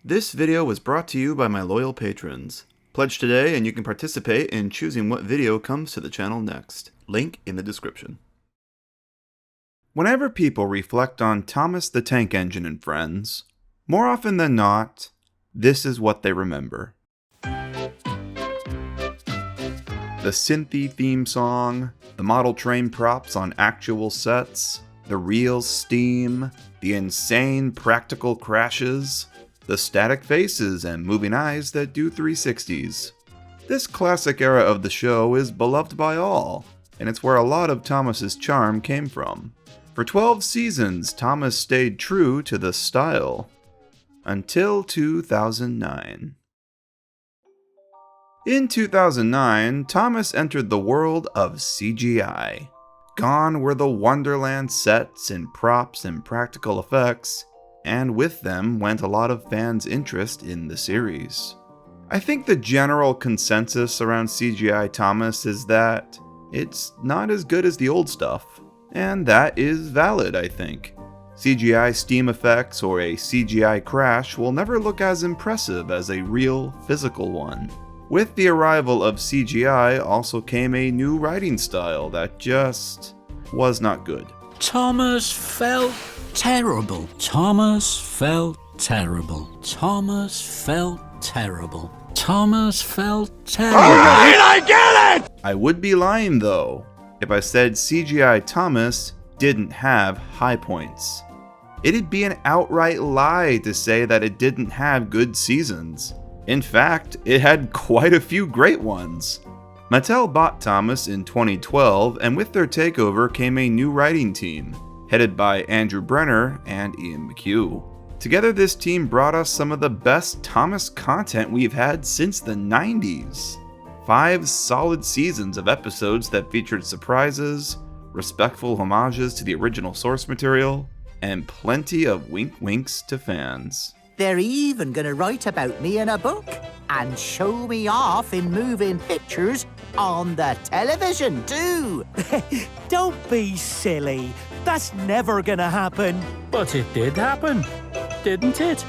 This video was brought to you by my loyal patrons. Pledge today and you can participate in choosing what video comes to the channel next. Link in the description. Whenever people reflect on Thomas the Tank Engine and friends, more often than not, this is what they remember. The synthy theme song, the model train props on actual sets, the real steam, the insane practical crashes, the static faces and moving eyes that do 360s. This classic era of the show is beloved by all, and it's where a lot of Thomas's charm came from. For 12 seasons, Thomas stayed true to the style. Until 2009. In 2009, Thomas entered the world of CGI. Gone were the Wonderland sets and props and practical effects, and with them went a lot of fans' interest in the series. I think the general consensus around CGI Thomas is that it's not as good as the old stuff, and that is valid, I think. CGI steam effects or a CGI crash will never look as impressive as a real, physical one. With the arrival of CGI also came a new writing style that just was not good. Thomas felt terrible. Thomas felt terrible. Thomas felt terrible. Thomas felt terrible. Alright, I get it! I would be lying though if I said CGI Thomas didn't have high points. It'd be an outright lie to say that it didn't have good seasons. In fact, it had quite a few great ones. Mattel bought Thomas in 2012, and with their takeover came a new writing team, headed by Andrew Brenner and Ian McHugh. Together this team brought us some of the best Thomas content we've had since the 90s. 5 solid seasons of episodes that featured surprises, respectful homages to the original source material, and plenty of wink-winks to fans. They're even going to write about me in a book and show me off in moving pictures on the television too. Don't be silly. That's never going to happen. But it did happen, didn't it?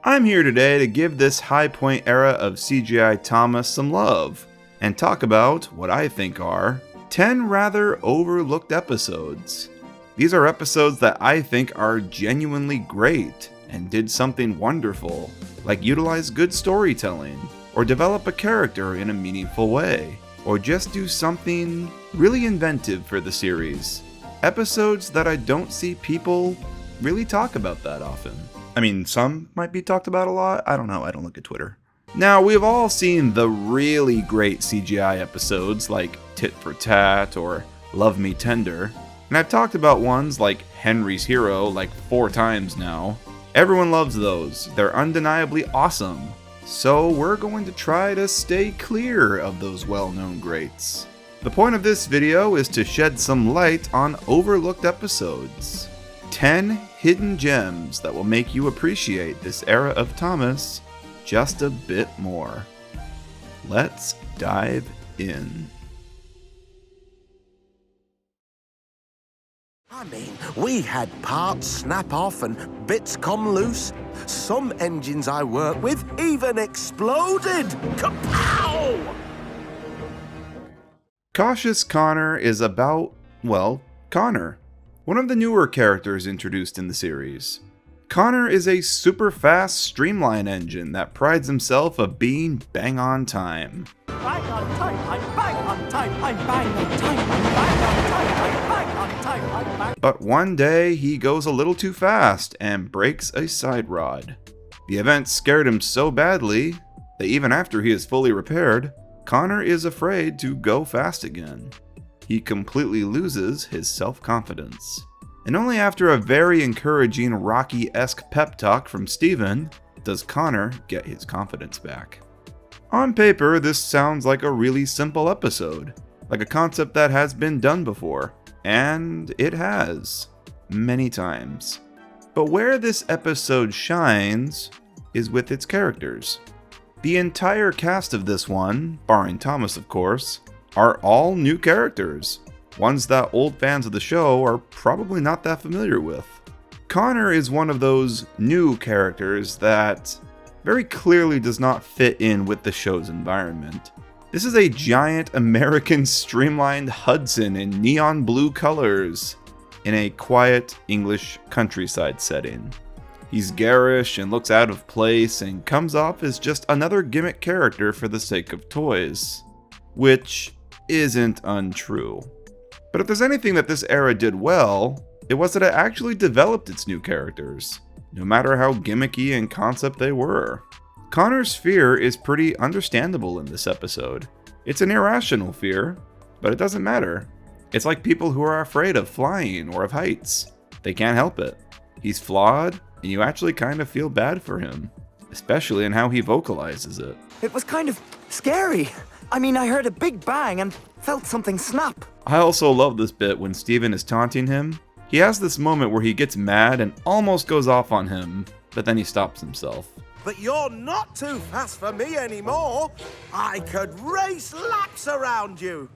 I'm here today to give this high point era of CGI Thomas some love and talk about what I think are 10 rather overlooked episodes. These are episodes that I think are genuinely great and did something wonderful, like utilize good storytelling, or develop a character in a meaningful way, or just do something really inventive for the series. Episodes that I don't see people really talk about that often. I mean, some might be talked about a lot, I don't know, I don't look at Twitter. Now, we've all seen the really great CGI episodes like Tit for Tat or Love Me Tender, and I've talked about ones like Henry's Hero like 4 times now. Everyone loves those, they're undeniably awesome, so we're going to try to stay clear of those well-known greats. The point of this video is to shed some light on overlooked episodes. 10 hidden gems that will make you appreciate this era of Thomas just a bit more. Let's dive in. I mean, we had parts snap off and bits come loose. Some engines I work with even exploded. Kapow! Cautious Connor is about, well, Connor, one of the newer characters introduced in the series. Connor is a super fast streamline engine that prides himself of being bang on time. Bang on time, I'm bang on time, I'm bang on time, I'm bang on time, I'm bang on time, I'm bang. But one day he goes a little too fast and breaks a side rod. The event scared him so badly that even after he is fully repaired, Connor is afraid to go fast again. He completely loses his self-confidence. And only after a very encouraging Rocky-esque pep talk from Steven does Connor get his confidence back. On paper, this sounds like a really simple episode, like a concept that has been done before, and it has, many times. But where this episode shines is with its characters. The entire cast of this one, barring Thomas of course, are all new characters, ones that old fans of the show are probably not that familiar with. Connor is one of those new characters that very clearly does not fit in with the show's environment. This is a giant American streamlined Hudson in neon blue colors in a quiet English countryside setting. He's garish and looks out of place and comes off as just another gimmick character for the sake of toys, which isn't untrue. But if there's anything that this era did well, it was that it actually developed its new characters, no matter how gimmicky in concept they were. Connor's fear is pretty understandable in this episode. It's an irrational fear, but it doesn't matter. It's like people who are afraid of flying or of heights. They can't help it. He's flawed, and you actually kind of feel bad for him, especially in how he vocalizes it. It was kind of scary. I mean, I heard a big bang and felt something snap. I also love this bit when Steven is taunting him. He has this moment where he gets mad and almost goes off on him, but then he stops himself. But you're not too fast for me anymore. I could race laps around you.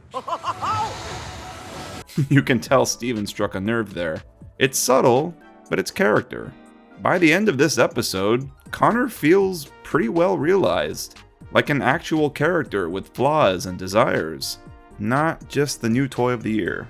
You can tell Steven struck a nerve there. It's subtle, but it's character. By the end of this episode, Connor feels pretty well realized, like an actual character with flaws and desires, not just the new toy of the year.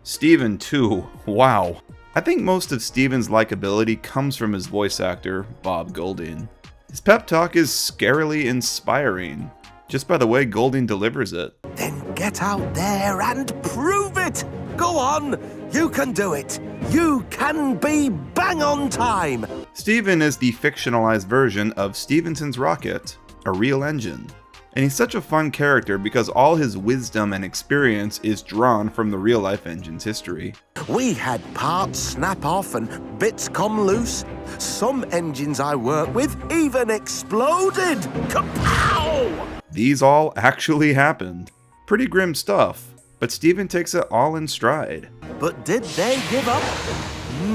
Steven too, wow. I think most of Steven's likability comes from his voice actor, Bob Golding. His pep talk is scarily inspiring, just by the way Golding delivers it. Then get out there and prove it! Go on! You can do it! You can be bang on time! Steven is the fictionalized version of Stephenson's rocket, a real engine. And he's such a fun character because all his wisdom and experience is drawn from the real-life engine's history. We had parts snap off and bits come loose. Some engines I work with even exploded! Kapow! These all actually happened. Pretty grim stuff, but Steven takes it all in stride. But did they give up?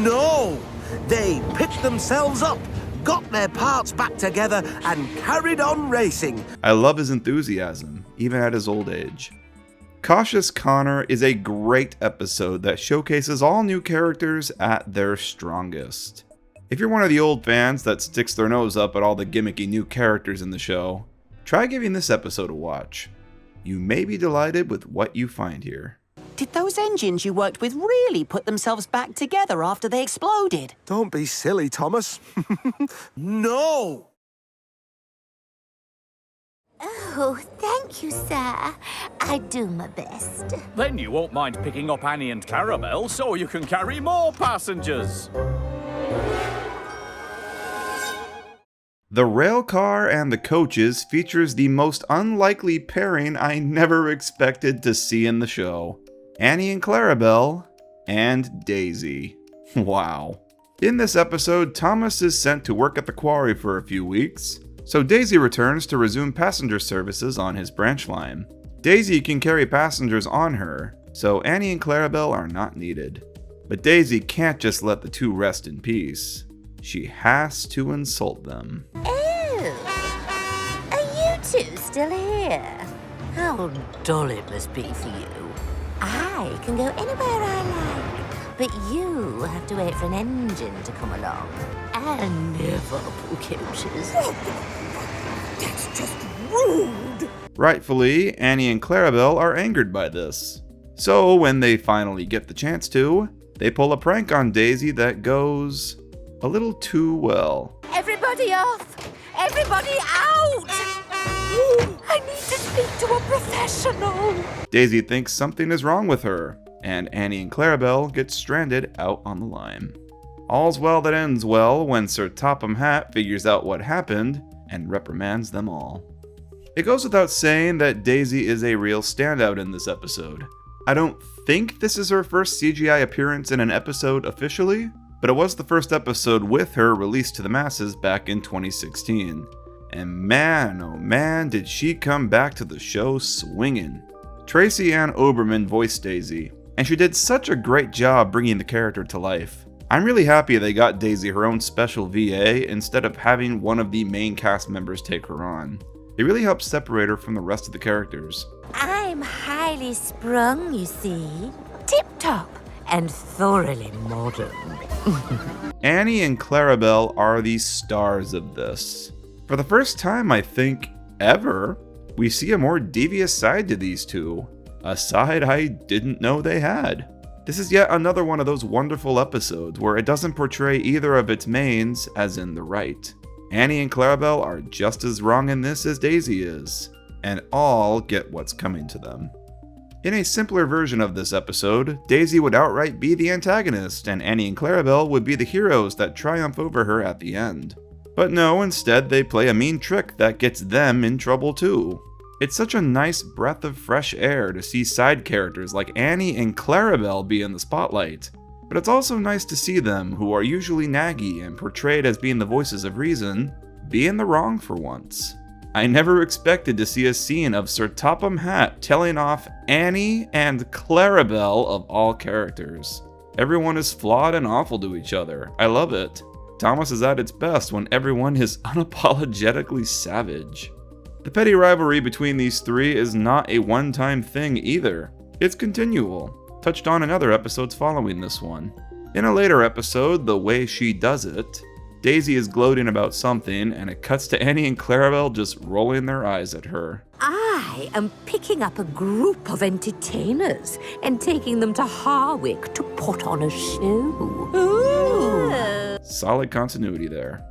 No! They picked themselves up, got their parts back together, and carried on racing. I love his enthusiasm, even at his old age. Cautious Connor is a great episode that showcases all new characters at their strongest. If you're one of the old fans that sticks their nose up at all the gimmicky new characters in the show, try giving this episode a watch. You may be delighted with what you find here. Did those engines you worked with really put themselves back together after they exploded? Don't be silly, Thomas. No! Oh, thank you, sir. I do my best. Then you won't mind picking up Annie and Caramel so you can carry more passengers. The rail car and the coaches features the most unlikely pairing I never expected to see in the show. Annie and Clarabelle, and Daisy. Wow. In this episode, Thomas is sent to work at the quarry for a few weeks, so Daisy returns to resume passenger services on his branch line. Daisy can carry passengers on her, so Annie and Clarabelle are not needed. But Daisy can't just let the two rest in peace. She has to insult them. Oh, are you two still here? How dull it must be for you. I can go anywhere I like, but you have to wait for an engine to come along. I never pull coaches. That's just rude. Rightfully, Annie and Clarabelle are angered by this. So when they finally get the chance to, they pull a prank on Daisy that goes a little too well. Everybody off! Everybody out! I need to speak to a professional. Daisy thinks something is wrong with her, and Annie and Clarabelle get stranded out on the line. All's well that ends well when Sir Topham Hatt figures out what happened and reprimands them all. It goes without saying that Daisy is a real standout in this episode. I don't think this is her first CGI appearance in an episode officially, but it was the first episode with her released to the masses back in 2016. And man, oh man, did she come back to the show swinging. Tracy Ann Oberman voiced Daisy, and she did such a great job bringing the character to life. I'm really happy they got Daisy her own special VA instead of having one of the main cast members take her on. It really helps separate her from the rest of the characters. I'm highly sprung, you see. Tip-top. and thoroughly modern. Annie and Clarabelle are the stars of this. For the first time, I think, ever, we see a more devious side to these two. A side I didn't know they had. This is yet another one of those wonderful episodes where it doesn't portray either of its mains as in the right. Annie and Clarabelle are just as wrong in this as Daisy is, and all get what's coming to them. In a simpler version of this episode, Daisy would outright be the antagonist, and Annie and Clarabelle would be the heroes that triumph over her at the end. But no, instead they play a mean trick that gets them in trouble too. It's such a nice breath of fresh air to see side characters like Annie and Clarabelle be in the spotlight. But it's also nice to see them, who are usually naggy and portrayed as being the voices of reason, be in the wrong for once. I never expected to see a scene of Sir Topham Hatt telling off Annie and Clarabelle of all characters. Everyone is flawed and awful to each other. I love it. Thomas is at its best when everyone is unapologetically savage. The petty rivalry between these three is not a one-time thing either. It's continual, touched on in other episodes following this one. In a later episode, The Way She Does It, Daisy is gloating about something, and it cuts to Annie and Clarabelle just rolling their eyes at her. I am picking up a group of entertainers and taking them to Harwick to put on a show. Ooh. Solid continuity there.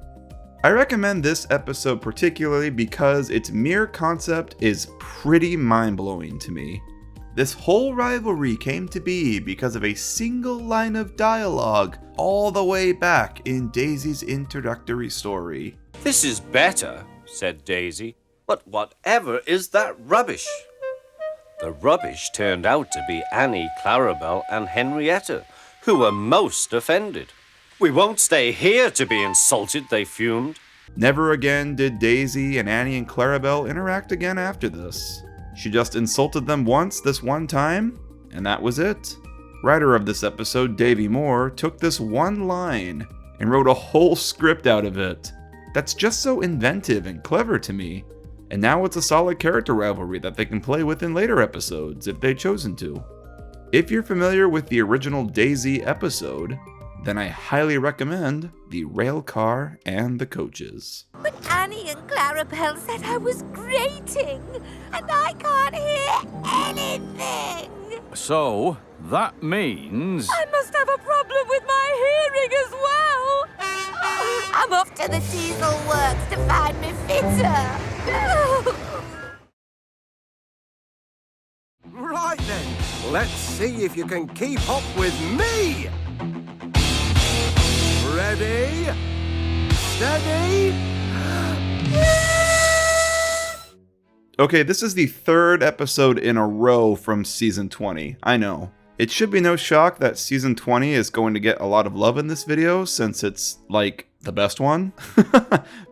I recommend this episode particularly because its mere concept is pretty mind-blowing to me. This whole rivalry came to be because of a single line of dialogue all the way back in Daisy's introductory story. "This is better," said Daisy, "but whatever is that rubbish?" The rubbish turned out to be Annie, Clarabelle, and Henrietta, who were most offended. "We won't stay here to be insulted," they fumed. Never again did Daisy and Annie and Clarabelle interact again after this. She just insulted them once this one time, and that was it. Writer of this episode, Davey Moore, took this one line and wrote a whole script out of it. That's just so inventive and clever to me, and now it's a solid character rivalry that they can play with in later episodes if they'd chosen to. If you're familiar with the original Daisy episode, then I highly recommend the rail car and the coaches. But Annie and Clarabelle said I was grating, and I can't hear anything. So, that means... I must have a problem with my hearing as well. I'm off to the diesel works to find me fitter. Right then, let's see if you can keep up with me. Ready? Steady? Okay, this is the third episode in a row from Season 20. I know. It should be no shock that Season 20 is going to get a lot of love in this video since it's, like, the best one.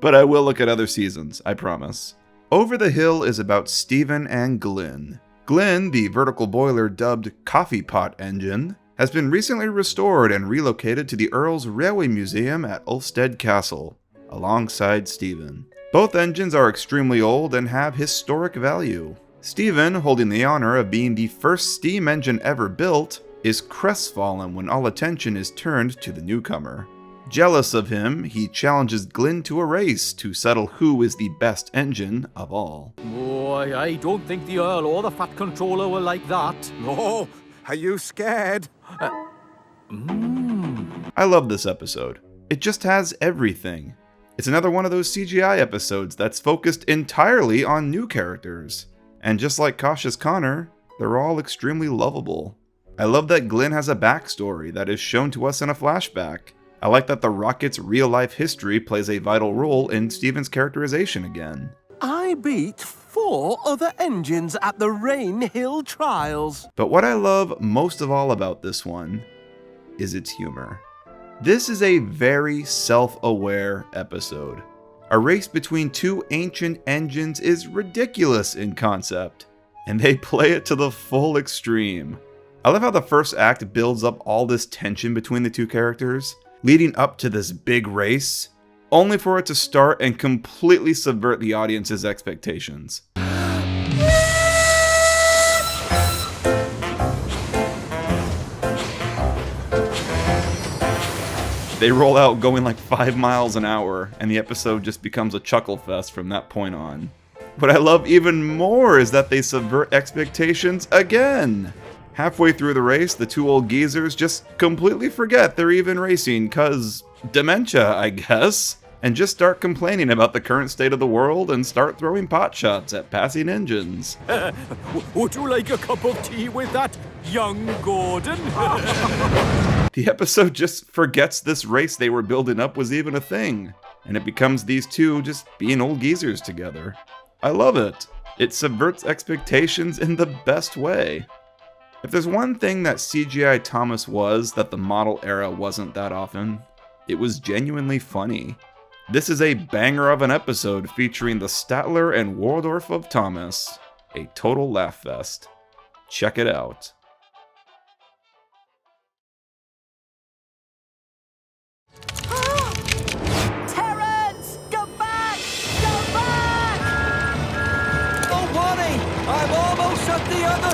But I will look at other seasons, I promise. Over the Hill is about Stephen and Glyn. Glyn, the vertical boiler dubbed Coffee Pot Engine, has been recently restored and relocated to the Earl's Railway Museum at Ulstead Castle, alongside Stephen. Both engines are extremely old and have historic value. Stephen, holding the honor of being the first steam engine ever built, is crestfallen when all attention is turned to the newcomer. Jealous of him, he challenges Glyn to a race to settle who is the best engine of all. Boy, I don't think the Earl or the Fat Controller were like that. Oh, are you scared? I love this episode. It just has everything. It's another one of those CGI episodes that's focused entirely on new characters. And just like Cautious Connor, they're all extremely lovable. I love that Glyn has a backstory that is shown to us in a flashback. I like that the rocket's real-life history plays a vital role in Stephen's characterization again. I beat 4 other engines at the Rain Hill Trials. But what I love most of all about this one is its humor. This is a very self-aware episode. A race between two ancient engines is ridiculous in concept, and they play it to the full extreme. I love how the first act builds up all this tension between the two characters, leading up to this big race, only for it to start and completely subvert the audience's expectations. They roll out going like 5 miles an hour, and the episode just becomes a chuckle fest from that point on. What I love even more is that they subvert expectations again. Halfway through the race, the two old geezers just completely forget they're even racing, 'cause dementia, I guess, and just start complaining about the current state of the world and start throwing pot shots at passing engines. Would you like a cup of tea with that, young Gordon? The episode just forgets this race they were building up was even a thing, and it becomes these two just being old geezers together. I love it. It subverts expectations in the best way. If there's one thing that CGI Thomas was that the model era wasn't that often, it was genuinely funny. This is a banger of an episode featuring the Statler and Waldorf of Thomas. A total laugh fest. Check it out. Terrence! Go back! Go back! Don't worry, I'm almost at the other.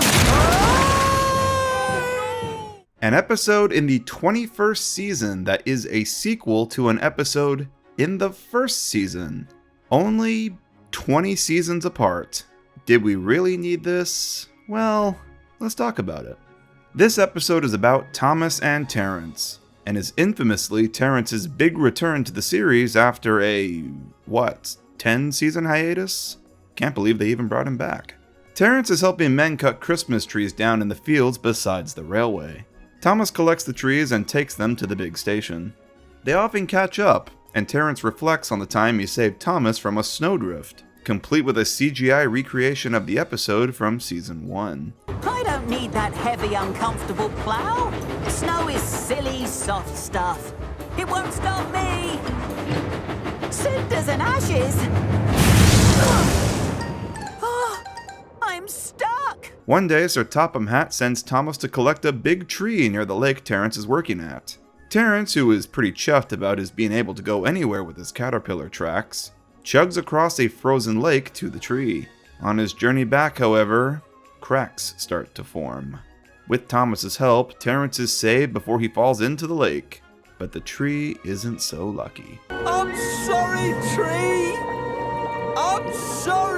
An episode in the 21st season that is a sequel to an episode in the first season. Only 20 seasons apart. Did we really need this? Well, let's talk about it. This episode is about Thomas and Terrence, and is infamously Terrence's big return to the series after a, 10 season hiatus? Can't believe they even brought him back. Terrence is helping men cut Christmas trees down in the fields besides the railway. Thomas collects the trees and takes them to the big station. They often catch up, and Terrence reflects on the time he saved Thomas from a snowdrift, complete with a CGI recreation of the episode from season 1. I don't need that heavy, uncomfortable plough. Snow is silly, soft stuff. It won't stop me. Cinders and ashes. Oh, I'm stuck. One day, Sir Topham Hatt sends Thomas to collect a big tree near the lake Terrence is working at. Terrence, who is pretty chuffed about his being able to go anywhere with his caterpillar tracks, chugs across a frozen lake to the tree. On his journey back, however, cracks start to form. With Thomas's help, Terrence is saved before he falls into the lake, but the tree isn't so lucky. I'm sorry, tree. I'm sorry.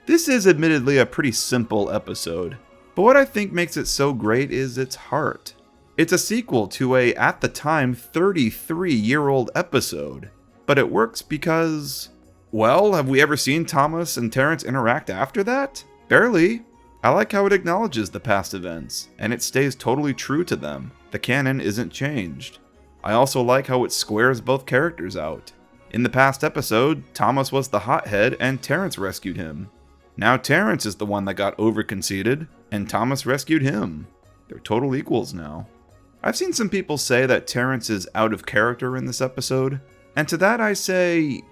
This is admittedly a pretty simple episode, but what I think makes it so great is its heart. It's a sequel to a, at the time, 33-year-old episode, but it works because, well, have we ever seen Thomas and Terrence interact after that? Barely. I like how it acknowledges the past events, and it stays totally true to them. The canon isn't changed. I also like how it squares both characters out. In the past episode, Thomas was the hothead and Terrence rescued him. Now Terrence is the one that got overconceited, and Thomas rescued him. They're total equals now. I've seen some people say that Terrence is out of character in this episode, and to that I say,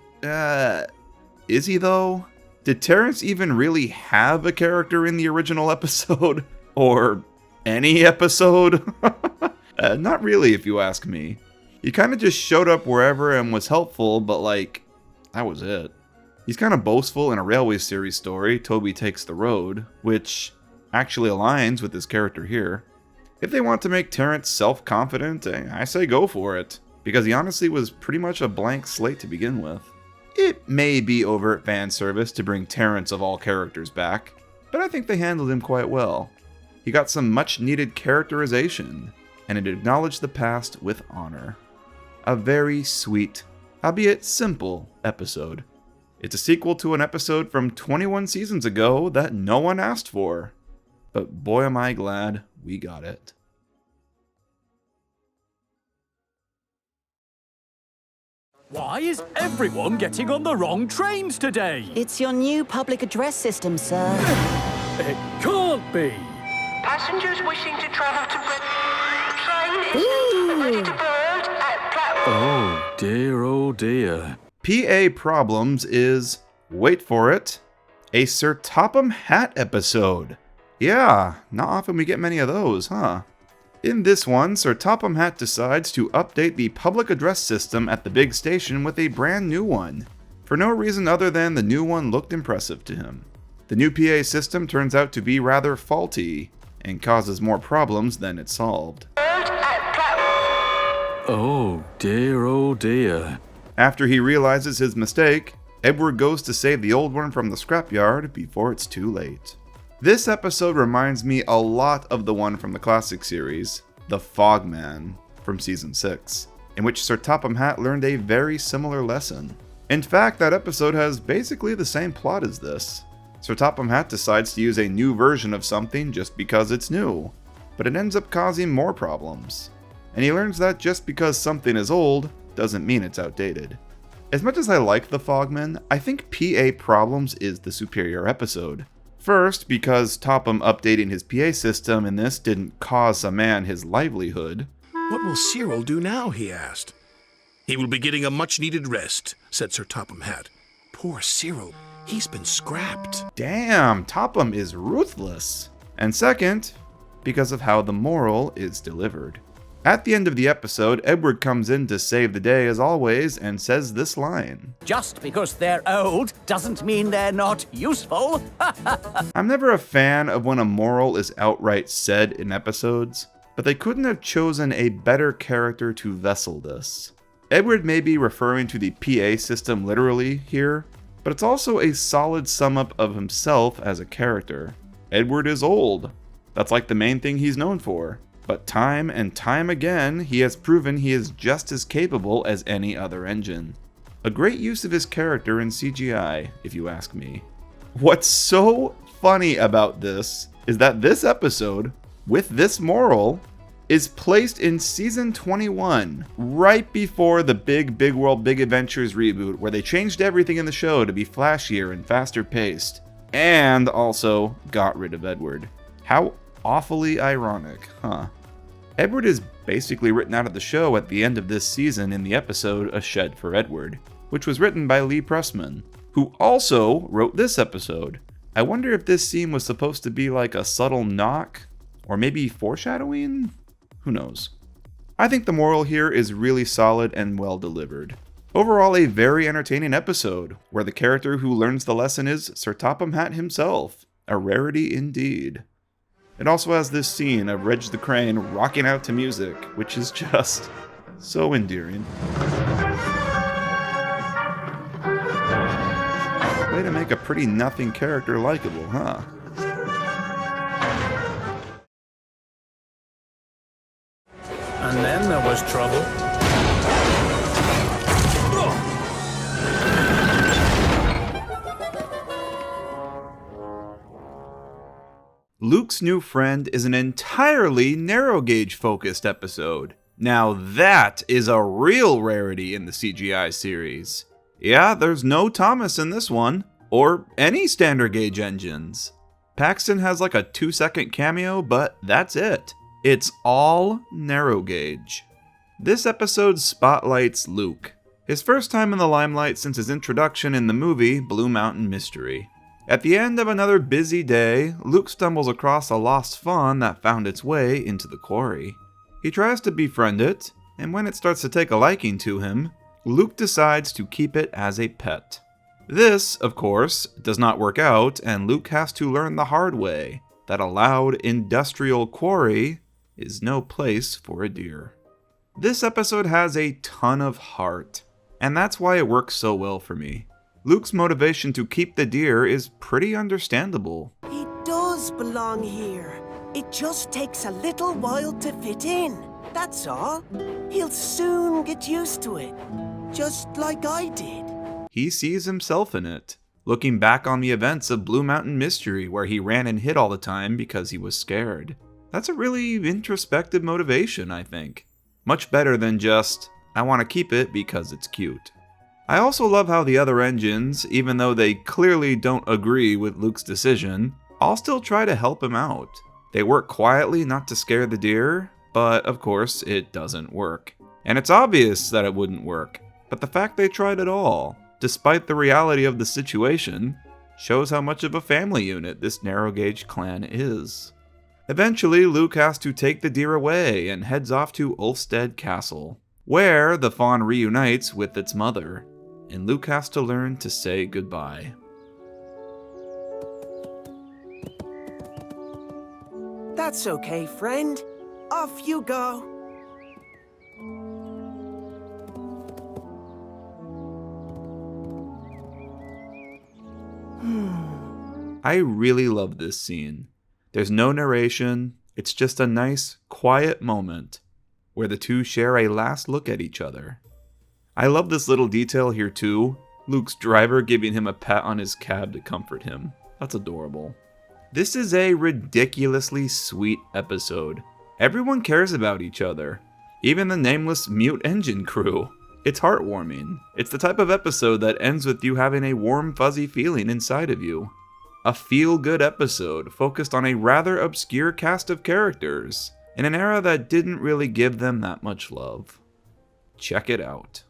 is he though? Did Terrence even really have a character in the original episode? Or any episode? Not really, if you ask me. He kind of just showed up wherever and was helpful, but like, that was it. He's kind of boastful in a Railway series story, Toby Takes the Road, which actually aligns with his character here. If they want to make Terrence self-confident, I say go for it, because he honestly was pretty much a blank slate to begin with. It may be overt fan service to bring Terrence of all characters back, but I think they handled him quite well. He got some much needed characterization, and it acknowledged the past with honor. A very sweet, albeit simple, episode. It's a sequel to an episode from 21 seasons ago that no one asked for. But boy am I glad we got it. Why is everyone getting on the wrong trains today? It's your new public address system, sir. It can't be. Passengers wishing to travel to train is ready to board at platform. Oh dear. PA Problems is, wait for it, a Sir Topham Hatt episode. Yeah, not often we get many of those, huh? In this one, Sir Topham Hatt decides to update the public address system at the big station with a brand new one, for no reason other than the new one looked impressive to him. The new PA system turns out to be rather faulty, and causes more problems than it solved. Oh dear. After he realizes his mistake, Edward goes to save the old one from the scrapyard before it's too late. This episode reminds me a lot of the one from the classic series, The Fogman, from Season 6, in which Sir Topham Hatt learned a very similar lesson. In fact, that episode has basically the same plot as this. Sir Topham Hatt decides to use a new version of something just because it's new, but it ends up causing more problems. And he learns that just because something is old doesn't mean it's outdated. As much as I like The Fogman, I think PA Problems is the superior episode. First, because Topham updating his PA system in this didn't cost a man his livelihood. What will Cyril do now, he asked. He will be getting a much-needed rest, said Sir Topham Hatt. Poor Cyril, he's been scrapped. Damn, Topham is ruthless. And second, because of how the moral is delivered. At the end of the episode, Edward comes in to save the day as always and says this line. Just because they're old doesn't mean they're not useful. I'm never a fan of when a moral is outright said in episodes, but they couldn't have chosen a better character to vessel this. Edward may be referring to the PA system literally here, but it's also a solid sum up of himself as a character. Edward is old. That's like the main thing he's known for. But time and time again, he has proven he is just as capable as any other engine. A great use of his character in CGI, if you ask me. What's so funny about this is that this episode, with this moral, is placed in Season 21, right before the Big World Big Adventures reboot, where they changed everything in the show to be flashier and faster paced, and also got rid of Edward. How awfully ironic, huh? Edward is basically written out of the show at the end of this season in the episode A Shed for Edward, which was written by Lee Pressman, who also wrote this episode. I wonder if this scene was supposed to be like a subtle knock, or maybe foreshadowing? Who knows? I think the moral here is really solid and well delivered. Overall, a very entertaining episode, where the character who learns the lesson is Sir Topham Hatt himself. A rarity indeed. It also has this scene of Reg the Crane rocking out to music, which is just so endearing. Way to make a pretty nothing character likable, huh? And then there was trouble. Luke's new friend is an entirely narrow gauge focused episode. Now that is a real rarity in the CGI series. Yeah, there's no Thomas in this one, or any standard gauge engines. Paxton has like a 2-second cameo, but that's it. It's all narrow gauge. This episode spotlights Luke, his first time in the limelight since his introduction in the movie Blue Mountain Mystery. At the end of another busy day, Luke stumbles across a lost fawn that found its way into the quarry. He tries to befriend it, and when it starts to take a liking to him, Luke decides to keep it as a pet. This, of course, does not work out, and Luke has to learn the hard way that a loud industrial quarry is no place for a deer. This episode has a ton of heart, and that's why it works so well for me. Luke's motivation to keep the deer is pretty understandable. He does belong here. It just takes a little while to fit in. That's all. He'll soon get used to it, just like I did. He sees himself in it, looking back on the events of Blue Mountain Mystery where he ran and hid all the time because he was scared. That's a really introspective motivation, I think. Much better than just, I want to keep it because it's cute. I also love how the other engines, even though they clearly don't agree with Luke's decision, all still try to help him out. They work quietly not to scare the deer, but of course it doesn't work. And it's obvious that it wouldn't work, but the fact they tried at all, despite the reality of the situation, shows how much of a family unit this narrow gauge clan is. Eventually, Luke has to take the deer away and heads off to Ulfstead Castle, where the fawn reunites with its mother, and Luke has to learn to say goodbye. That's okay, friend. Off you go. I really love this scene. There's no narration, it's just a nice, quiet moment where the two share a last look at each other. I love this little detail here too, Luke's driver giving him a pat on his cab to comfort him. That's adorable. This is a ridiculously sweet episode. Everyone cares about each other, even the nameless mute engine crew. It's heartwarming. It's the type of episode that ends with you having a warm, fuzzy feeling inside of you. A feel-good episode focused on a rather obscure cast of characters in an era that didn't really give them that much love. Check it out.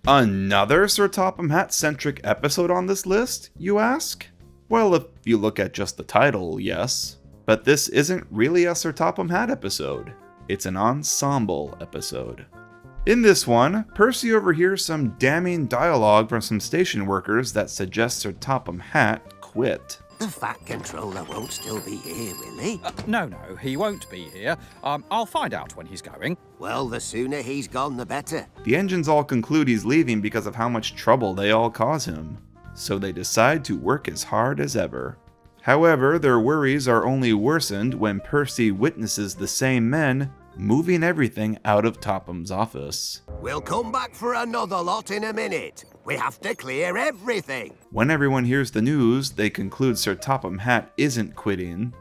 Another Sir Topham Hatt-centric episode on this list, you ask? Well, if you look at just the title, yes. But this isn't really a Sir Topham Hatt episode. It's an ensemble episode. In this one, Percy overhears some damning dialogue from some station workers that suggests Sir Topham Hatt quit. The Fat Controller won't still be here, will he? No, he won't be here. I'll find out when he's going. Well, the sooner he's gone, the better. The engines all conclude he's leaving because of how much trouble they all cause him, so they decide to work as hard as ever. However, their worries are only worsened when Percy witnesses the same men moving everything out of Topham's office. We'll come back for another lot in a minute. We have to clear everything. When everyone hears the news, they conclude Sir Topham Hatt isn't quitting.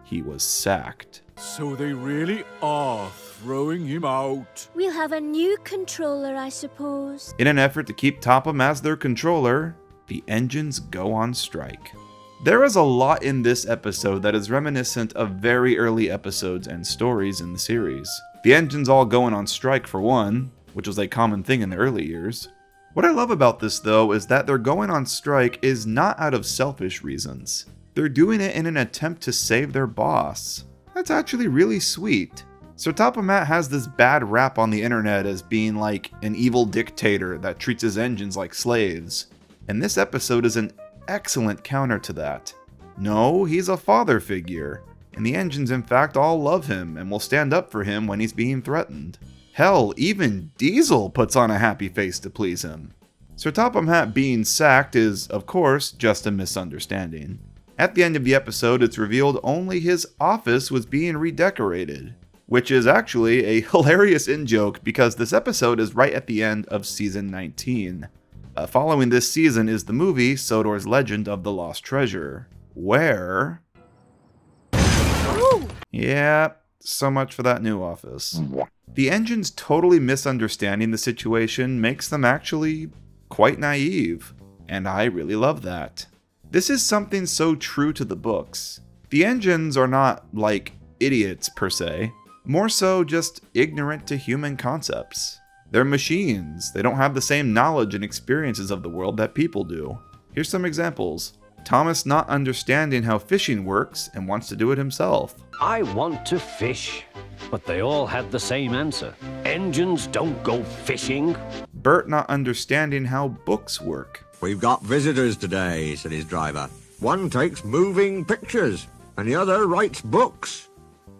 He was sacked. So they really are throwing him out. We'll have a new controller, I suppose. In an effort to keep Topham as their controller, the engines go on strike. There is a lot in this episode that is reminiscent of very early episodes and stories in the series. The engines all going on strike for one, which was a common thing in the early years. What I love about this though is that their going on strike is not out of selfish reasons. They're doing it in an attempt to save their boss. That's actually really sweet. Sir Topham Hatt has this bad rap on the internet as being like an evil dictator that treats his engines like slaves. And this episode is an excellent counter to that. No, he's a father figure, and the engines in fact all love him and will stand up for him when he's being threatened. Hell, even Diesel puts on a happy face to please him. Sir Topham Hatt being sacked is, of course, just a misunderstanding. At the end of the episode, it's revealed only his office was being redecorated, which is actually a hilarious in-joke because this episode is right at the end of season 19. Following this season is the movie Sodor's Legend of the Lost Treasure, where... Yeah, so much for that new office. The engines totally misunderstanding the situation makes them actually quite naive, and I really love that. This is something so true to the books. The engines are not, like, idiots per se, more so just ignorant to human concepts. They're machines. They don't have the same knowledge and experiences of the world that people do. Here's some examples. Thomas not understanding how fishing works and wants to do it himself. I want to fish. But they all had the same answer. Engines don't go fishing. Bert not understanding how books work. We've got visitors today, said his driver. One takes moving pictures, and the other writes books.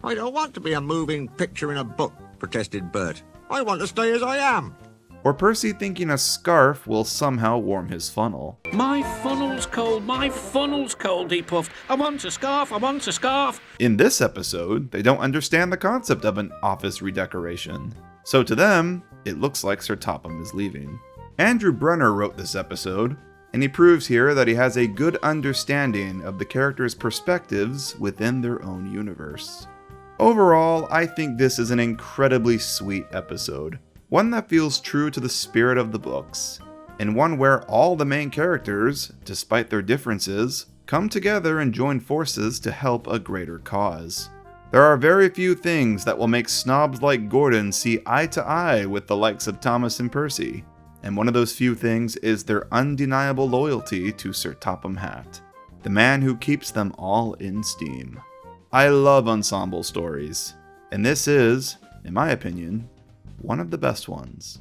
I don't want to be a moving picture in a book, protested Bert. I want to stay as I am. Or Percy thinking a scarf will somehow warm his funnel. My funnel's cold, he puffed. I want a scarf. In this episode, they don't understand the concept of an office redecoration. So to them, it looks like Sir Topham is leaving. Andrew Brenner wrote this episode, and he proves here that he has a good understanding of the characters' perspectives within their own universe. Overall, I think this is an incredibly sweet episode. One that feels true to the spirit of the books, and one where all the main characters, despite their differences, come together and join forces to help a greater cause. There are very few things that will make snobs like Gordon see eye to eye with the likes of Thomas and Percy, and one of those few things is their undeniable loyalty to Sir Topham Hatt, the man who keeps them all in steam. I love ensemble stories, and this is, in my opinion, one of the best ones.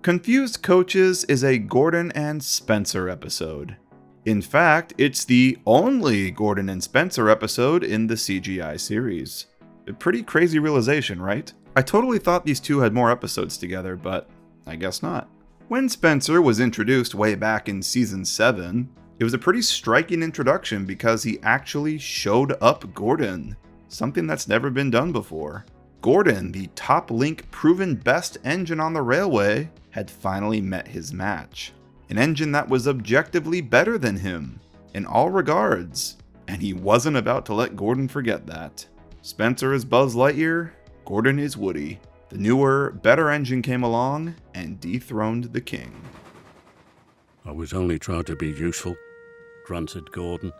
Confused Coaches is a Gordon and Spencer episode. In fact, it's the only Gordon and Spencer episode in the CGI series. A pretty crazy realization, right? I totally thought these two had more episodes together, but I guess not. When Spencer was introduced way back in Season 7, it was a pretty striking introduction because he actually showed up Gordon, something that's never been done before. Gordon, the top link proven best engine on the railway, had finally met his match. An engine that was objectively better than him, in all regards, and he wasn't about to let Gordon forget that. Spencer is Buzz Lightyear, Gordon is Woody. The newer, better engine came along and dethroned the king. I was only trying to be useful, grunted Gordon.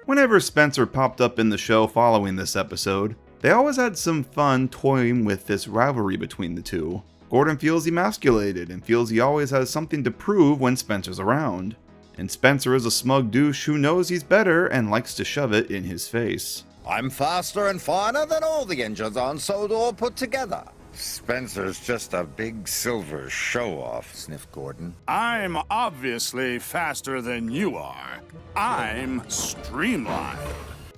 Whenever Spencer popped up in the show following this episode, they always had some fun toying with this rivalry between the two. Gordon feels emasculated and feels he always has something to prove when Spencer's around. And Spencer is a smug douche who knows he's better and likes to shove it in his face. I'm faster and finer than all the engines on Sodor put together. Spencer's just a big silver show-off, sniffed Gordon. I'm obviously faster than you are. I'm streamlined.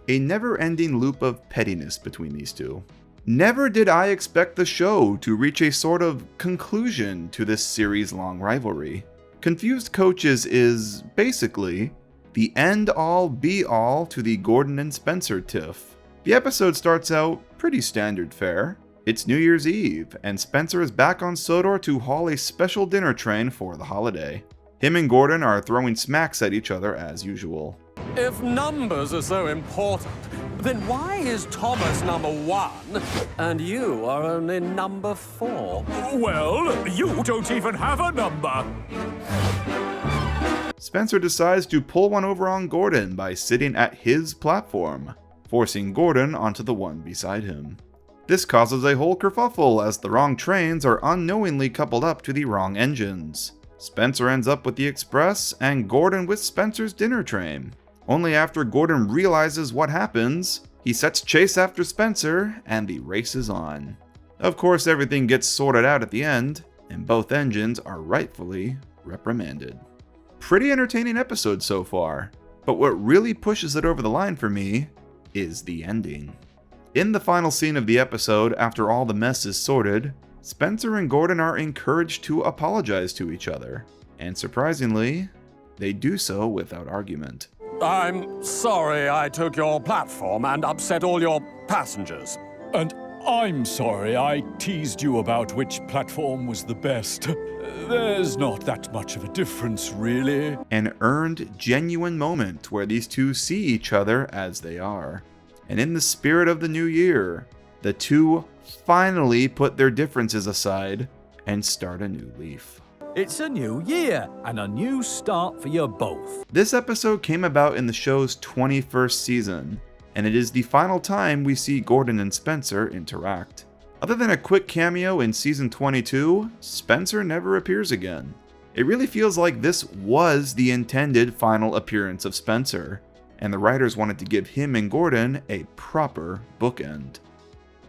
A never-ending loop of pettiness between these two. Never did I expect the show to reach a sort of conclusion to this series-long rivalry. Confused Coaches is, basically, the end-all be-all to the Gordon and Spencer tiff. The episode starts out pretty standard fare. It's New Year's Eve, and Spencer is back on Sodor to haul a special dinner train for the holiday. Him and Gordon are throwing smacks at each other as usual. If numbers are so important, then why is Thomas number 1 and you are only number 4? Well, you don't even have a number. Spencer decides to pull one over on Gordon by sitting at his platform, forcing Gordon onto the one beside him. This causes a whole kerfuffle as the wrong trains are unknowingly coupled up to the wrong engines. Spencer ends up with the Express and Gordon with Spencer's dinner train. Only after Gordon realizes what happens, he sets chase after Spencer and the race is on. Of course, everything gets sorted out at the end, and both engines are rightfully reprimanded. Pretty entertaining episode so far, but what really pushes it over the line for me is the ending. In the final scene of the episode, after all the mess is sorted, Spencer and Gordon are encouraged to apologize to each other, and surprisingly, they do so without argument. I'm sorry I took your platform and upset all your passengers. And I'm sorry I teased you about which platform was the best. There's not that much of a difference, really. An earned, genuine moment where these two see each other as they are. And in the spirit of the new year, the two finally put their differences aside and start a new leaf. It's a new year and a new start for you both. This episode came about in the show's 21st season, and it is the final time we see Gordon and Spencer interact. Other than a quick cameo in season 22, Spencer never appears again. It really feels like this was the intended final appearance of Spencer, and the writers wanted to give him and Gordon a proper bookend.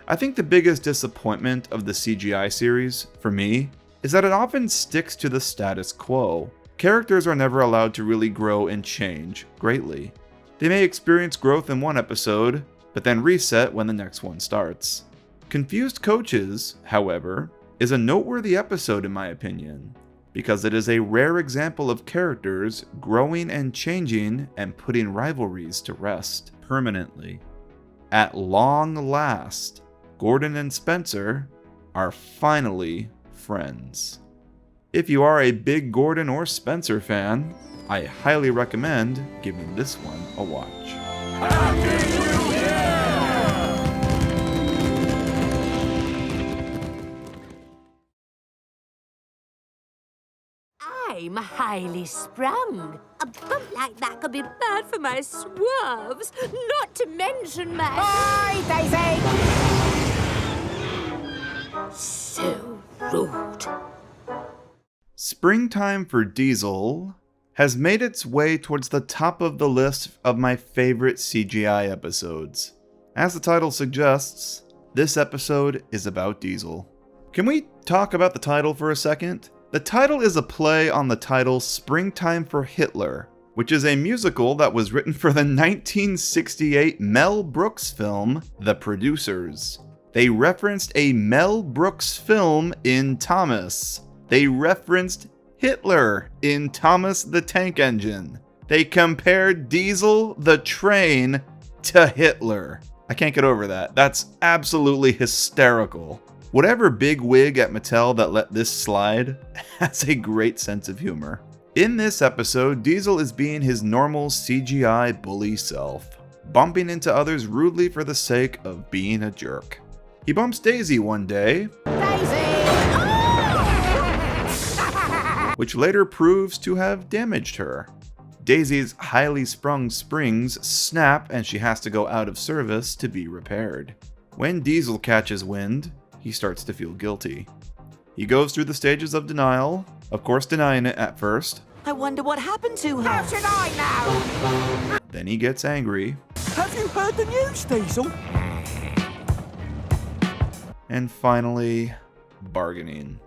I think the biggest disappointment of the CGI series, for me, is that it often sticks to the status quo. Characters are never allowed to really grow and change greatly. They may experience growth in one episode, but then reset when the next one starts. Confused Coaches, however, is a noteworthy episode in my opinion, because it is a rare example of characters growing and changing and putting rivalries to rest permanently. At long last, Gordon and Spencer are finally friends. If you are a big Gordon or Spencer fan, I highly recommend giving this one a watch. I'm highly sprung. A bump like that could be bad for my swerves, not to mention my... Bye, Daisy! So rude. Springtime for Diesel has made its way towards the top of the list of my favorite CGI episodes. As the title suggests, this episode is about Diesel. Can we talk about the title for a second? The title is a play on the title Springtime for Hitler, which is a musical that was written for the 1968 Mel Brooks film, The Producers. They referenced a Mel Brooks film in Thomas. They referenced Hitler in Thomas the Tank Engine. They compared Diesel the train to Hitler. I can't get over that. That's absolutely hysterical. Whatever big wig at Mattel that let this slide has a great sense of humor. In this episode, Diesel is being his normal CGI bully self, bumping into others rudely for the sake of being a jerk. He bumps Daisy one day, which later proves to have damaged her. Daisy's highly sprung springs snap and she has to go out of service to be repaired. When Diesel catches wind, he starts to feel guilty. He goes through the stages of denial, of course denying it at first. I wonder what happened to her. How should I know? Then he gets angry. Have you heard the news, Diesel? And finally, bargaining.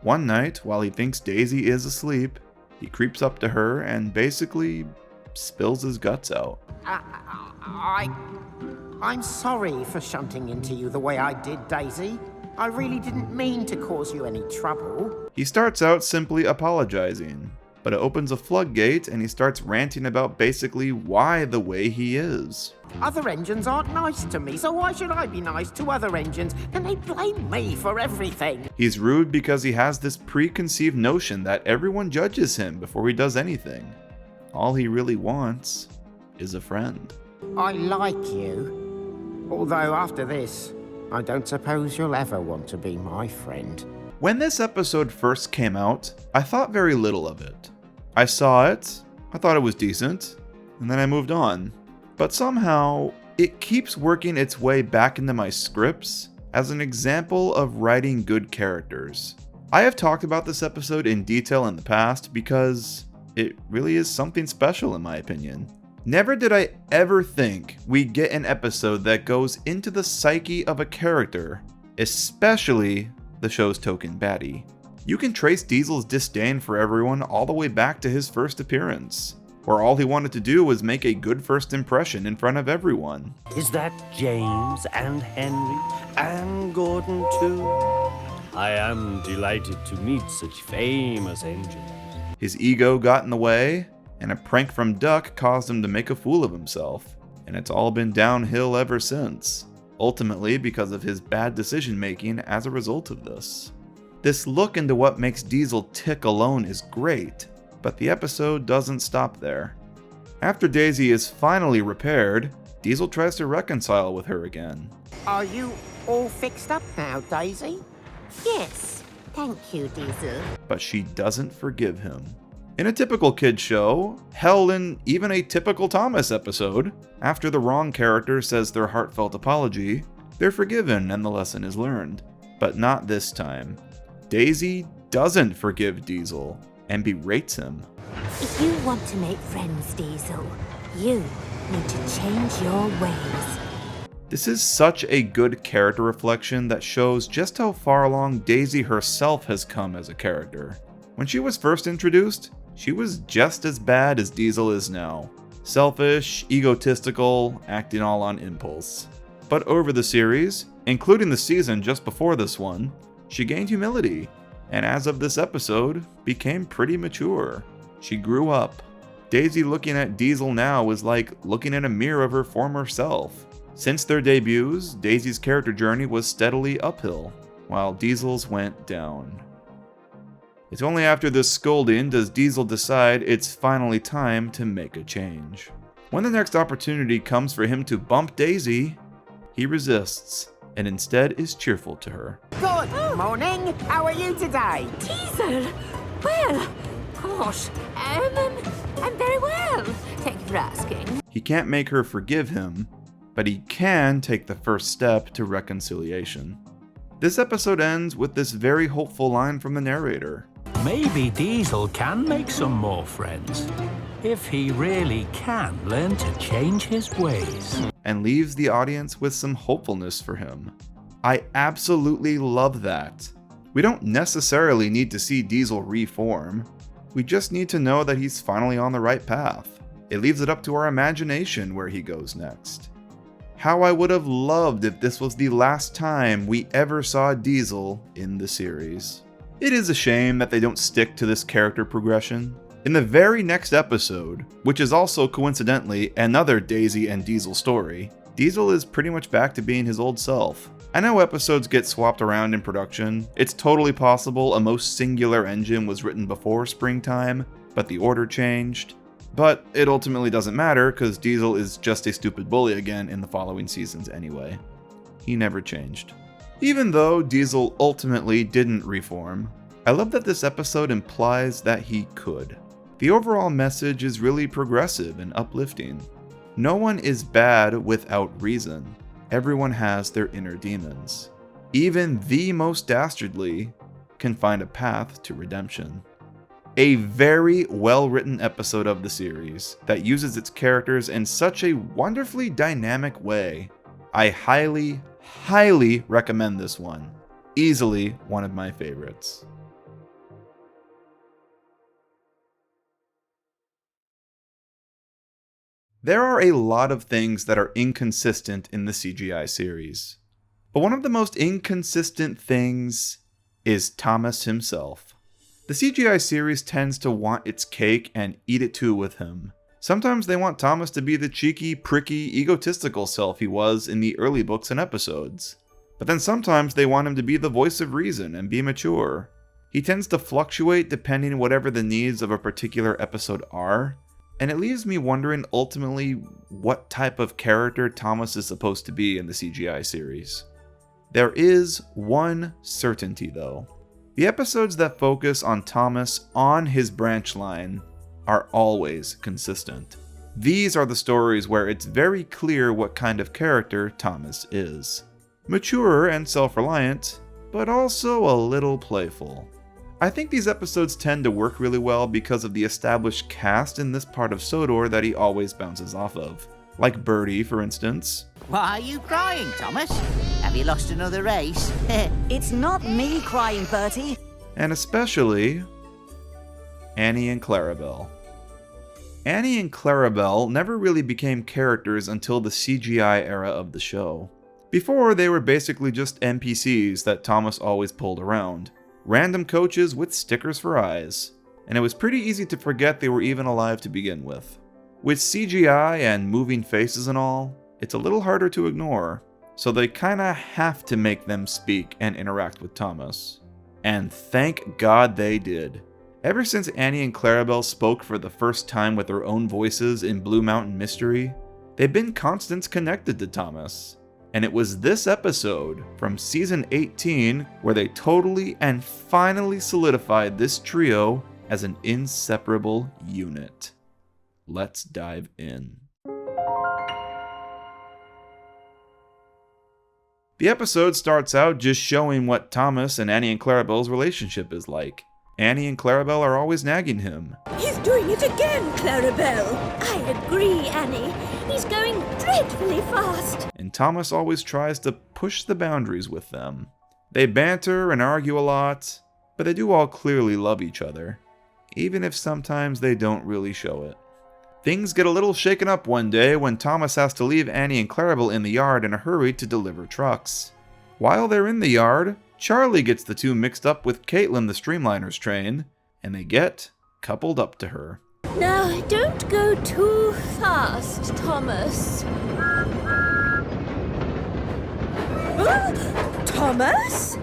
One night, while he thinks Daisy is asleep, he creeps up to her and basically spills his guts out. I'm sorry for shunting into you the way I did, Daisy. I really didn't mean to cause you any trouble. He starts out simply apologizing, but it opens a floodgate and he starts ranting about basically why the way he is. Other engines aren't nice to me, so why should I be nice to other engines? And they blame me for everything. He's rude because he has this preconceived notion that everyone judges him before he does anything. All he really wants is a friend. I like you. Although after this, I don't suppose you'll ever want to be my friend. When this episode first came out, I thought very little of it. I saw it, I thought it was decent, and then I moved on. But somehow, it keeps working its way back into my scripts as an example of writing good characters. I have talked about this episode in detail in the past because it really is something special in my opinion. Never did I ever think we'd get an episode that goes into the psyche of a character, especially the show's token baddie. You can trace Diesel's disdain for everyone all the way back to his first appearance, where all he wanted to do was make a good first impression in front of everyone. Is that James and Henry and Gordon too? I am delighted to meet such famous engines. His ego got in the way, and a prank from Duck caused him to make a fool of himself, and it's all been downhill ever since, ultimately because of his bad decision making as a result of this. This look into what makes Diesel tick alone is great, but the episode doesn't stop there. After Daisy is finally repaired, Diesel tries to reconcile with her again. Are you all fixed up now, Daisy? Yes, thank you, Diesel. But she doesn't forgive him. In a typical kid show, hell in even a typical Thomas episode, after the wrong character says their heartfelt apology, they're forgiven and the lesson is learned. But not this time. Daisy doesn't forgive Diesel and berates him. If you want to make friends, Diesel, you need to change your ways. This is such a good character reflection that shows just how far along Daisy herself has come as a character. When she was first introduced, she was just as bad as Diesel is now. Selfish, egotistical, acting all on impulse. But over the series, including the season just before this one, she gained humility, and as of this episode, became pretty mature. She grew up. Daisy looking at Diesel now is like looking in a mirror of her former self. Since their debuts, Daisy's character journey was steadily uphill, while Diesel's went down. It's only after this scolding does Diesel decide it's finally time to make a change. When the next opportunity comes for him to bump Daisy, he resists, and instead is cheerful to her. Good morning. How are you today? Diesel! Well, gosh, I'm very well. Thank you for asking. He can't make her forgive him, but he can take the first step to reconciliation. This episode ends with this very hopeful line from the narrator. Maybe Diesel can make some more friends. if he really can learn to change his ways. And leaves the audience with some hopefulness for him. I absolutely love that. We don't necessarily need to see Diesel reform. We just need to know that he's finally on the right path. It leaves it up to our imagination where he goes next. How I would have loved if this was the last time we ever saw Diesel in the series. It is a shame that they don't stick to this character progression. In the very next episode, which is also coincidentally another Daisy and Diesel story, Diesel is pretty much back to being his old self. I know episodes get swapped around in production. It's totally possible a most singular engine was written before springtime, but the order changed. But it ultimately doesn't matter because Diesel is just a stupid bully again in the following seasons anyway. He never changed. Even though Diesel ultimately didn't reform, I love that this episode implies that he could. The overall message is really progressive and uplifting. No one is bad without reason. Everyone has their inner demons. Even the most dastardly can find a path to redemption. A very well-written episode of the series that uses its characters in such a wonderfully dynamic way. I highly, highly recommend this one. Easily one of my favorites. There are a lot of things that are inconsistent in the CGI series, but one of the most inconsistent things is Thomas himself. The CGI series tends to want its cake and eat it too with him. Sometimes they want Thomas to be the cheeky, pricky, egotistical self he was in the early books and episodes, but then sometimes they want him to be the voice of reason and be mature. He tends to fluctuate depending on whatever the needs of a particular episode are, and it leaves me wondering ultimately what type of character Thomas is supposed to be in the CGI series. There is one certainty though. The episodes that focus on Thomas on his branch line are always consistent. These are the stories where it's very clear what kind of character Thomas is. Mature and self-reliant, but also a little playful. I think these episodes tend to work really well because of the established cast in this part of Sodor that he always bounces off of. Like Birdie, for instance. Why are you crying, Thomas? Have you lost another race? It's not me crying, Bertie. And especially Annie and Clarabelle. Annie and Clarabelle never really became characters until the CGI era of the show. Before, they were basically just NPCs that Thomas always pulled around. Random coaches with stickers for eyes. And it was pretty easy to forget they were even alive to begin with. With CGI and moving faces and all, it's a little harder to ignore, so they kinda have to make them speak and interact with Thomas. And thank God they did. Ever since Annie and Clarabelle spoke for the first time with their own voices in Blue Mountain Mystery, they've been constants connected to Thomas. And it was this episode from season 18 where they totally and finally solidified this trio as an inseparable unit. Let's dive in. The episode starts out just showing what Thomas and Annie and Clarabelle's relationship is like. Annie and Clarabelle are always nagging him. He's doing it again, Clarabelle. I agree, Annie. He's going dreadfully fast. And Thomas always tries to push the boundaries with them. They banter and argue a lot, but they do all clearly love each other, even if sometimes they don't really show it. Things get a little shaken up one day when Thomas has to leave Annie and Clarabelle in the yard in a hurry to deliver trucks. While they're in the yard, Charlie gets the two mixed up with Caitlin the Streamliner's train, and they get coupled up to her. Now, don't go too fast, Thomas. Oh, Thomas?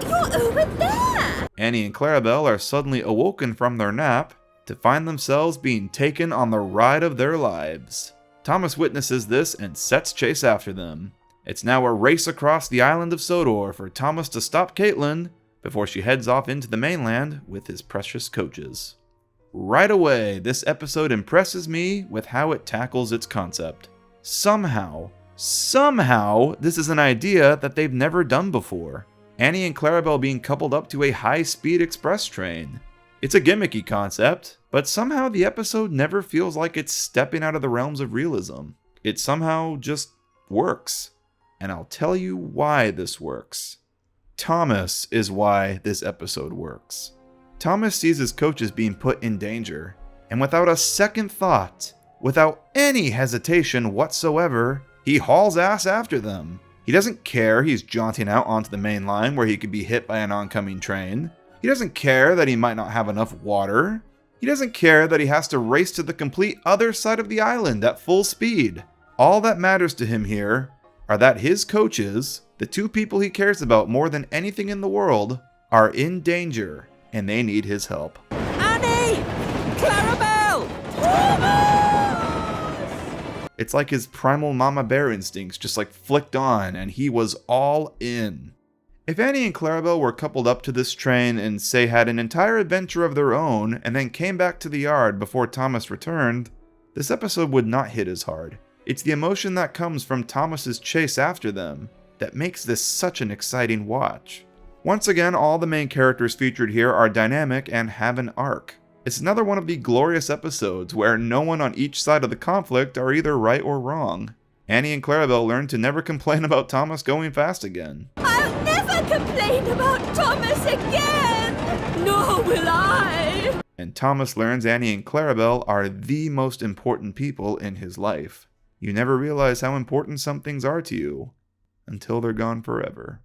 You're over there! Annie and Clarabelle are suddenly awoken from their nap to find themselves being taken on the ride of their lives. Thomas witnesses this and sets chase after them. It's now a race across the island of Sodor for Thomas to stop Caitlin before she heads off into the mainland with his precious coaches. Right away, this episode impresses me with how it tackles its concept. Somehow, this is an idea that they've never done before. Annie and Clarabelle being coupled up to a high-speed express train. It's a gimmicky concept, but somehow the episode never feels like it's stepping out of the realms of realism. It somehow just works. And I'll tell you why this works. Thomas is why this episode works. Thomas sees his coaches being put in danger, and without a second thought, without any hesitation whatsoever, he hauls ass after them. He doesn't care he's jaunting out onto the main line where he could be hit by an oncoming train. He doesn't care that he might not have enough water. He doesn't care that he has to race to the complete other side of the island at full speed. All that matters to him here are that his coaches, the two people he cares about more than anything in the world, are in danger and they need his help. Annie! Clarabelle! It's like his primal mama bear instincts just like flicked on and he was all in. If Annie and Clarabelle were coupled up to this train and say had an entire adventure of their own and then came back to the yard before Thomas returned, this episode would not hit as hard. It's the emotion that comes from Thomas's chase after them that makes this such an exciting watch. Once again, all the main characters featured here are dynamic and have an arc. It's another one of the glorious episodes where no one on each side of the conflict are either right or wrong. Annie and Clarabelle learn to never complain about Thomas going fast again. I'll never complain about Thomas again! Nor will I! And Thomas learns Annie and Clarabelle are the most important people in his life. You never realize how important some things are to you until they're gone forever.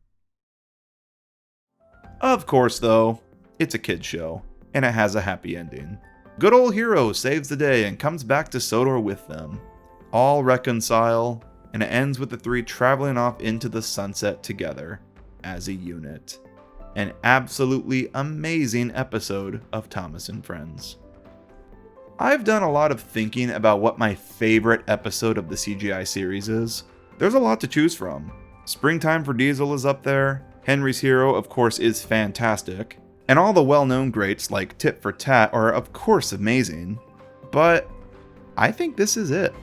Of course, though, it's a kid's show, and it has a happy ending. Good old hero saves the day and comes back to Sodor with them. All reconcile, and it ends with the three traveling off into the sunset together as a unit. An absolutely amazing episode of Thomas and Friends. I've done a lot of thinking about what my favorite episode of the CGI series is. There's a lot to choose from. Springtime for Diesel is up there. Henry's Hero, of course, is fantastic. And all the well-known greats like Tit for Tat are, of course, amazing. But I think this is it.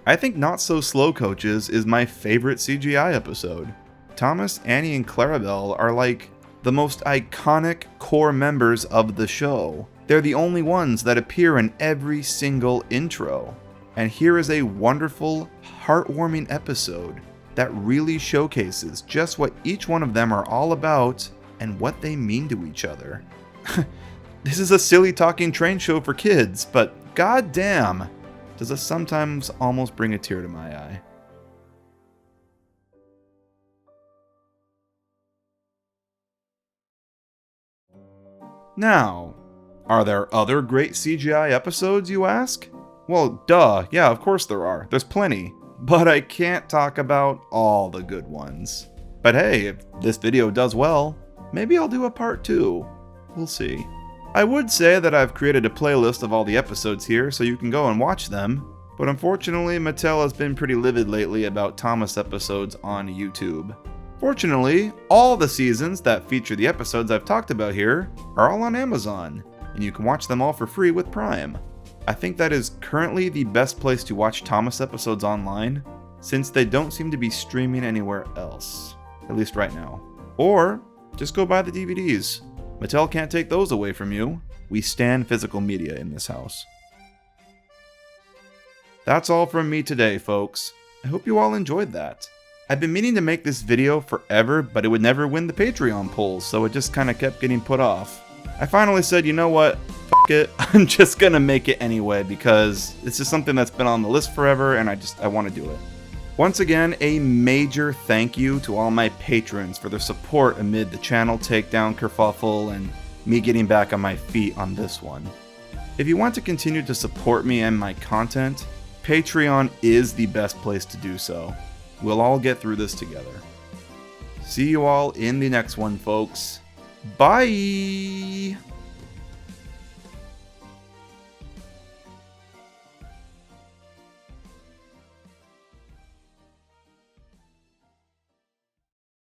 I think Not So Slow Coaches is my favorite CGI episode. Thomas, Annie, and Clarabelle are like the most iconic core members of the show. They're the only ones that appear in every single intro. And here is a wonderful, heartwarming episode that really showcases just what each one of them are all about and what they mean to each other. This is a silly talking train show for kids, but goddamn, does it sometimes almost bring a tear to my eye. Now, are there other great CGI episodes, you ask? Well, duh, yeah, of course there are. There's plenty. But I can't talk about all the good ones. But hey, if this video does well, maybe I'll do a part 2. We'll see. I would say that I've created a playlist of all the episodes here so you can go and watch them, but unfortunately Mattel has been pretty livid lately about Thomas episodes on YouTube. Fortunately, all the seasons that feature the episodes I've talked about here are all on Amazon, and you can watch them all for free with Prime. I think that is currently the best place to watch Thomas episodes online, since they don't seem to be streaming anywhere else, at least right now. Or, just go buy the DVDs. Mattel can't take those away from you. We stand physical media in this house. That's all from me today, folks. I hope you all enjoyed that. I've been meaning to make this video forever, but it would never win the Patreon polls, so it just kinda kept getting put off. I finally said, you know what? F it. I'm just gonna make it anyway because it's just something that's been on the list forever and I want to do it. Once again, a major thank you to all my patrons for their support amid the channel takedown kerfuffle and me getting back on my feet on this one. If you want to continue to support me and my content, Patreon is the best place to do so. We'll all get through this together. See you all in the next one, folks. Bye!